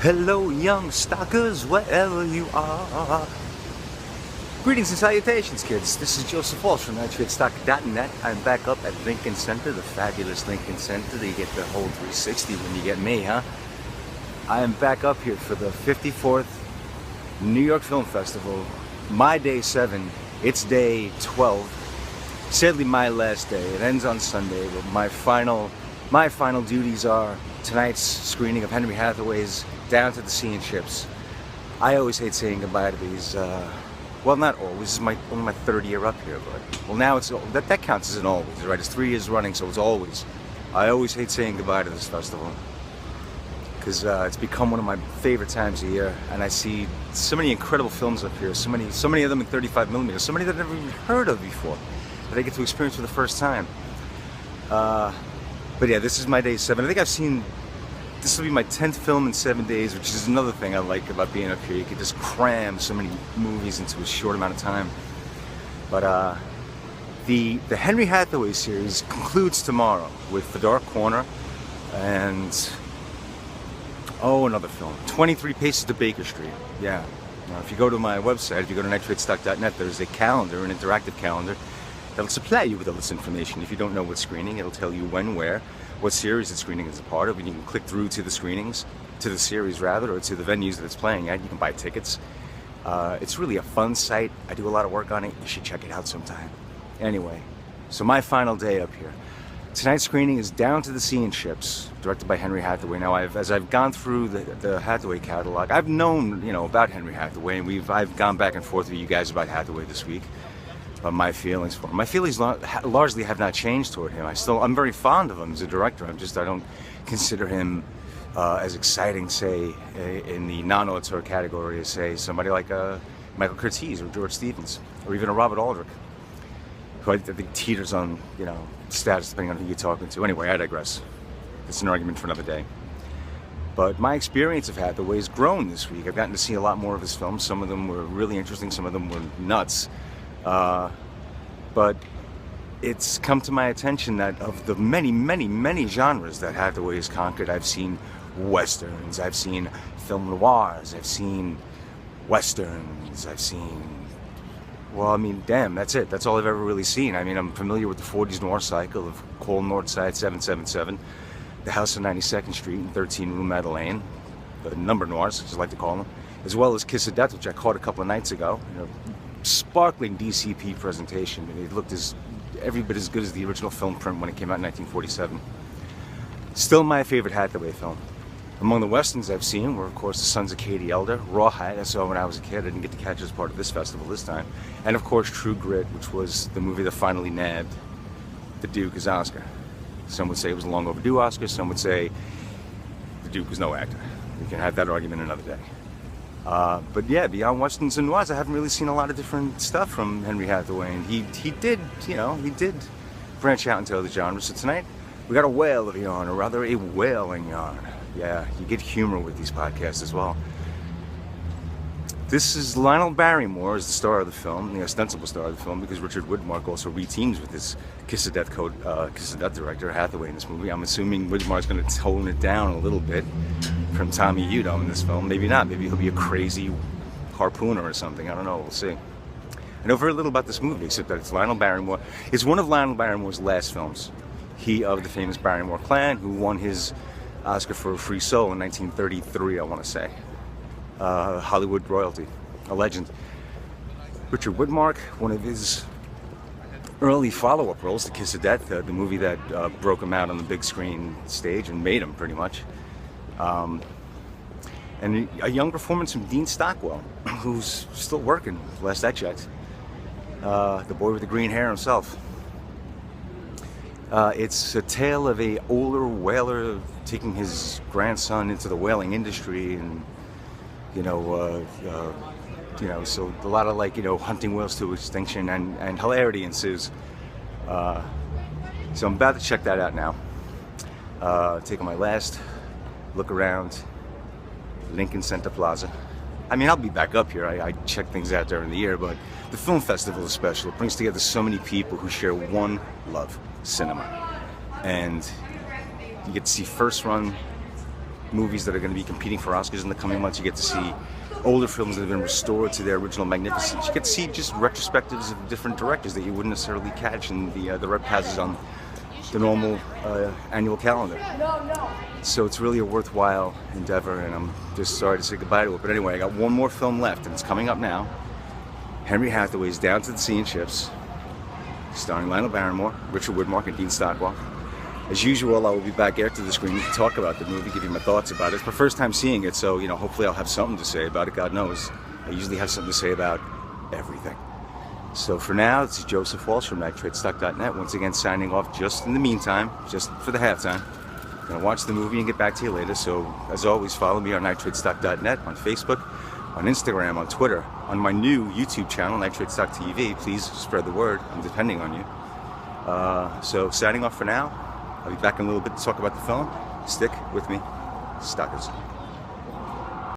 Hello, young stalkers, wherever you are. Greetings and salutations, kids. This is Joseph Walsh from NYFF54.net. I'm back up at Lincoln Center, the fabulous Lincoln Center. You get the whole 360 when you get me, huh? I am back up here for the 54th New York Film Festival. My day 7. It's day 12. Sadly, my last day. It ends on Sunday, but my final duties are tonight's screening of Henry Hathaway's Down to the Sea and Ships. I always hate saying goodbye to these, well, not always. This is only my third year up here, but, well, now that counts as an always, right? It's 3 years running, so it's always. I always hate saying goodbye to this festival, because it's become one of my favorite times of year, and I see so many incredible films up here, so many of them in 35mm, so many that I've never even heard of before, that I get to experience for the first time. But yeah, this is my day 7. I think this will be my 10th film in 7 days, which is another thing I like about being up here. You can just cram so many movies into a short amount of time. But the Henry Hathaway series concludes tomorrow with The Dark Corner and, another film, 23 Paces to Baker Street. Yeah. Now, if you go to my website, if you go to NYFF54.net, there's a calendar, an interactive calendar, that'll supply you with all this information. If you don't know what's screening, it'll tell you when, where, what series the screening is a part of, and you can click through to the screenings, to the series rather, or to the venues that it's playing at. You can buy tickets. It's really a fun site. I do a lot of work on it. You should check it out sometime. Anyway, so my final day up here. Tonight's screening is Down to the Sea and Ships, directed by Henry Hathaway. Now, as I've gone through the Hathaway catalog, I've known, about Henry Hathaway, and I've gone back and forth with you guys about Hathaway this week. My feelings for him. My feelings largely have not changed toward him. I'm very fond of him as a director. I don't consider him as exciting, say, in the non-auteur category as, say, somebody like Michael Curtiz or George Stevens, or even a Robert Aldrich, who I think teeters on, status depending on who you're talking to. Anyway, I digress. It's an argument for another day. But my experience of Hathaway has grown this week. I've gotten to see a lot more of his films. Some of them were really interesting. Some of them were nuts. But it's come to my attention that of the many, many, many genres that Hathaway has conquered, I've seen westerns, I've seen film noirs, I've seen westerns, I've seen, that's it. That's all I've ever really seen. I'm familiar with the 40s noir cycle of Call Northside 777, The House on 92nd Street and 13 Rue Madeleine, the number noirs, as I like to call them, as well as Kiss of Death, which I caught a couple of nights ago. Sparkling DCP presentation. It looked every bit as good as the original film print when it came out in 1947. Still my favorite Hathaway film. Among the westerns I've seen were, of course, The Sons of Katie Elder, Rawhide, I saw when I was a kid. I didn't get to catch it as part of this festival this time. And, of course, True Grit, which was the movie that finally nabbed the Duke as Oscar. Some would say it was a long overdue Oscar. Some would say the Duke was no actor. We can have that argument another day. But yeah, beyond westerns and noirs, I haven't really seen a lot of different stuff from Henry Hathaway, and he did branch out into other genres. So tonight, we got a whale of yarn, or rather a whaling yarn. Yeah, you get humor with these podcasts as well. This is Lionel Barrymore as the star of the film, the ostensible star of the film, because Richard Widmark also re-teams with his Kiss of Death director, Hathaway, in this movie. I'm assuming Widmark's going to tone it down a little bit from Tommy Udom in this film. Maybe not. Maybe he'll be a crazy harpooner or something. I don't know. We'll see. I know very little about this movie, except that it's Lionel Barrymore. It's one of Lionel Barrymore's last films. He of the famous Barrymore clan, who won his Oscar for Free Soul in 1933, I want to say. Hollywood royalty, a legend. Richard Widmark, one of his early follow-up roles to Kiss of Death, the movie that broke him out on the big screen stage and made him, pretty much. And a young performance from Dean Stockwell, who's still working, last I checked. The boy with the green hair himself. It's a tale of a older whaler taking his grandson into the whaling industry, and so a lot of hunting whales to extinction, and hilarity ensues. So I'm about to check that out now. Taking my last look around Lincoln Center Plaza. I'll be back up here. I check things out during the year, but the film festival is special. It brings together so many people who share one love, cinema. And you get to see first run movies that are going to be competing for Oscars in the coming months. You get to see older films that have been restored to their original magnificence. You get to see just retrospectives of different directors that you wouldn't necessarily catch in the red passes on the normal annual calendar. So it's really a worthwhile endeavor, and I'm just sorry to say goodbye to it. But anyway, I got one more film left, and it's coming up now. Henry Hathaway's Down to the Sea and Ships, starring Lionel Barrymore, Richard Widmark, and Dean Stockwell. As usual, I will be back after the screening to talk about the movie, give you my thoughts about it. It's my first time seeing it, so hopefully I'll have something to say about it. God knows, I usually have something to say about everything. So for now, this is Joseph Walsh from NYFF54.net, once again signing off just in the meantime, just for the halftime. I'm going to watch the movie and get back to you later, so as always, follow me on NitrateStock.net, on Facebook, on Instagram, on Twitter, on my new YouTube channel, Nitrate Stock TV. Please spread the word. I'm depending on you. So signing off for now. I'll be back in a little bit to talk about the film. Stick with me, Stockers.